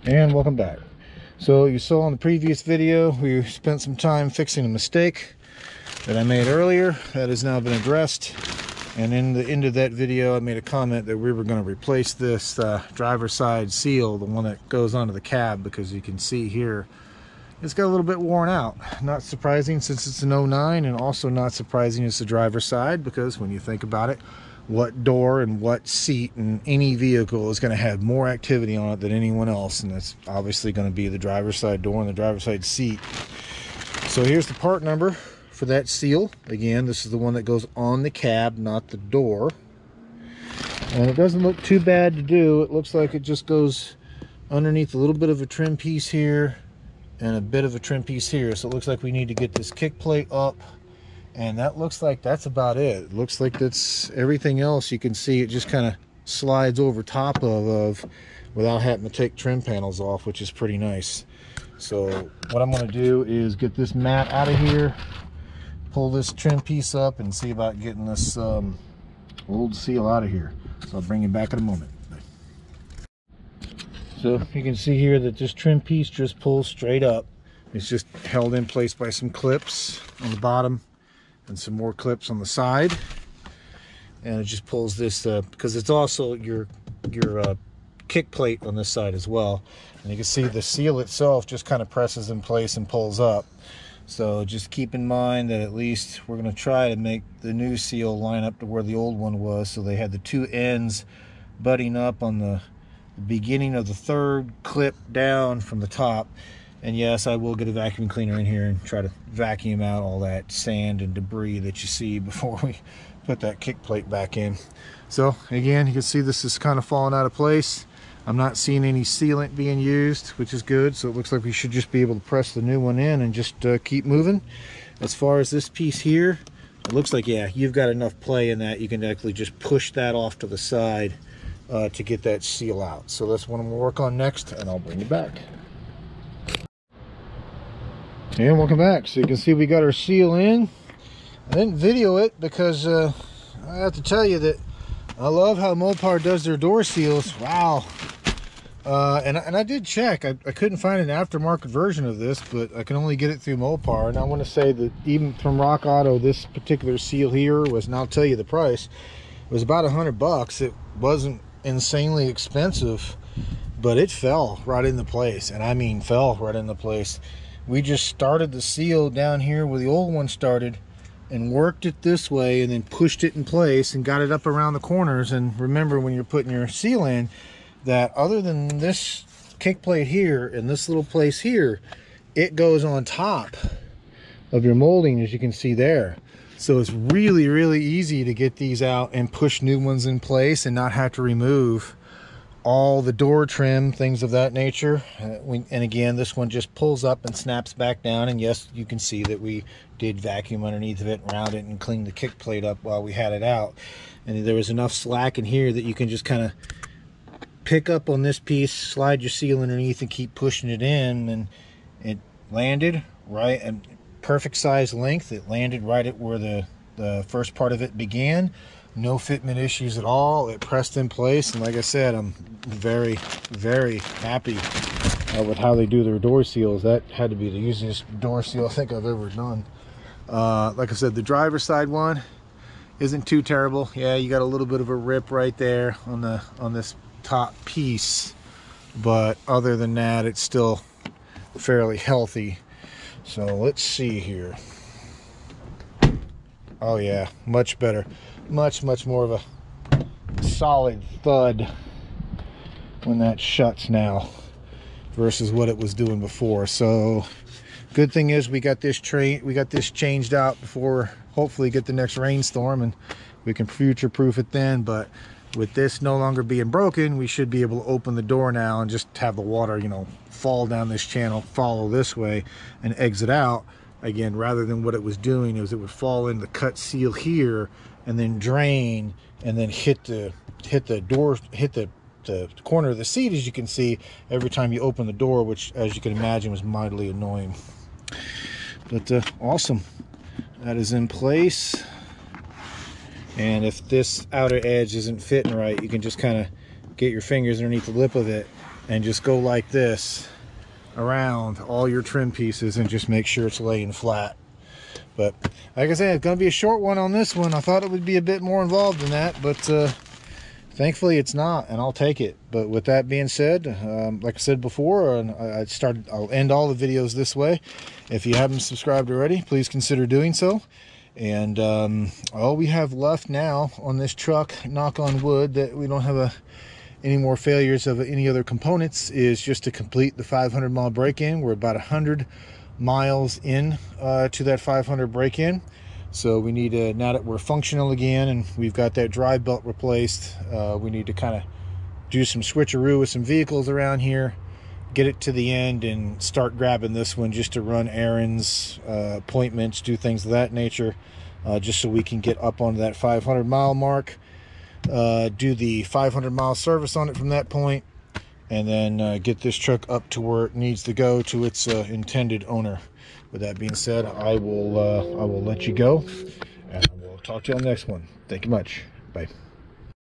And welcome back. So you saw in the previous video we spent some time fixing a mistake that I made earlier that has now been addressed, and in the end of that video I made a comment that we were going to replace this driver's side seal, the one that goes onto the cab, because you can see here it's got a little bit worn out. Not surprising since it's an 09, and also not surprising it's the driver's side, because when you think about it, what door and what seat in any vehicle is going to have more activity on it than anyone else? And that's obviously going to be the driver's side door and the driver's side seat. So here's the part number for that seal. Again, this is the one that goes on the cab, not the door. And it doesn't look too bad to do. It looks like it just goes underneath a little bit of a trim piece here and a bit of a trim piece here. So it looks like we need to get this kick plate up. And that looks like that's about it. It looks like that's everything else. You can see it just kind of slides over top of without having to take trim panels off, which is pretty nice. So what I'm going to do is get this mat out of here, pull this trim piece up, and see about getting this old seal out of here. So I'll bring you back in a moment. So you can see here that this trim piece just pulls straight up. It's just held in place by some clips on the bottom and some more clips on the side, and it just pulls this because it's also your kick plate on this side as well. And you can see the seal itself just kind of presses in place and pulls up. So just keep in mind that at least we're going to try to make the new seal line up to where the old one was, so they had the two ends butting up on the beginning of the third clip down from the top. And yes, I will get a vacuum cleaner in here and try to vacuum out all that sand and debris that you see before we put that kick plate back in. So again, you can see this is kind of falling out of place. I'm not seeing any sealant being used, which is good. So it looks like we should just be able to press the new one in and just keep moving. As far as this piece here, it looks like, yeah, you've got enough play in that. You can actually just push that off to the side to get that seal out. So that's what I'm gonna work on next, and I'll bring you back. And welcome back. So you can see we got our seal in. I didn't video it because I have to tell you that I love how Mopar does their door seals. Wow. And I did check. I couldn't find an aftermarket version of this, but I can only get it through Mopar. And I want to say that even from Rock Auto, this particular seal here was, and I'll tell you the price, it was about $100. It wasn't insanely expensive, but it fell right into place. And I mean fell right into place. We just started the seal down here where the old one started and worked it this way, and then pushed it in place and got it up around the corners. And remember, when you're putting your seal in, that other than this kick plate here and this little place here, it goes on top of your molding, as you can see there. So it's really, really easy to get these out and push new ones in place and not have to remove all the door trim, things of that nature. And again, this one just pulls up and snaps back down. And yes, you can see that we did vacuum underneath of it, around it, and clean the kick plate up while we had it out. And there was enough slack in here that you can just kind of pick up on this piece, slide your seal underneath, and keep pushing it in. And it landed right at perfect size length. It landed right at where the first part of it began. No fitment issues at all. It pressed in place, and like I said, I'm very, very happy with how they do their door seals. That had to be the easiest door seal I think I've ever done. Like I said, the driver's side one isn't too terrible. Yeah, you got a little bit of a rip right there on this top piece, but other than that, it's still fairly healthy. So let's see here. Oh yeah, much better. Much more of a solid thud when that shuts now versus what it was doing before. So good thing is we got this changed out before hopefully get the next rainstorm, and we can future-proof it then. But with this no longer being broken, we should be able to open the door now and just have the water, you know, fall down this channel, follow this way, and exit out. Again, rather than what it was doing is it would fall in the cut seal here and then drain and then hit the corner of the seat, as you can see, every time you open the door, which, as you can imagine, was mightily annoying. But awesome. That is in place. And if this outer edge isn't fitting right, you can just kind of get your fingers underneath the lip of it and just go like this around all your trim pieces and just make sure it's laying flat. But like I said, it's going to be a short one on this one. I thought it would be a bit more involved than that, but thankfully it's not, and I'll take it. But with that being said, like I said before, I'll end all the videos this way. If you haven't subscribed already, please consider doing so. And all we have left now on this truck, knock on wood, that we don't have any more failures of any other components, is just to complete the 500-mile break-in. We're about 100 miles in to that 500 break-in. So we need to, now that we're functional again and we've got that drive belt replaced, we need to kind of do some switcheroo with some vehicles around here, get it to the end, and start grabbing this one just to run errands, appointments, do things of that nature, just so we can get up onto that 500-mile mark, do the 500-mile service on it from that point, and then get this truck up to where it needs to go to its intended owner. With that being said, I will let you go, and I will talk to you on the next one. Thank you much. Bye.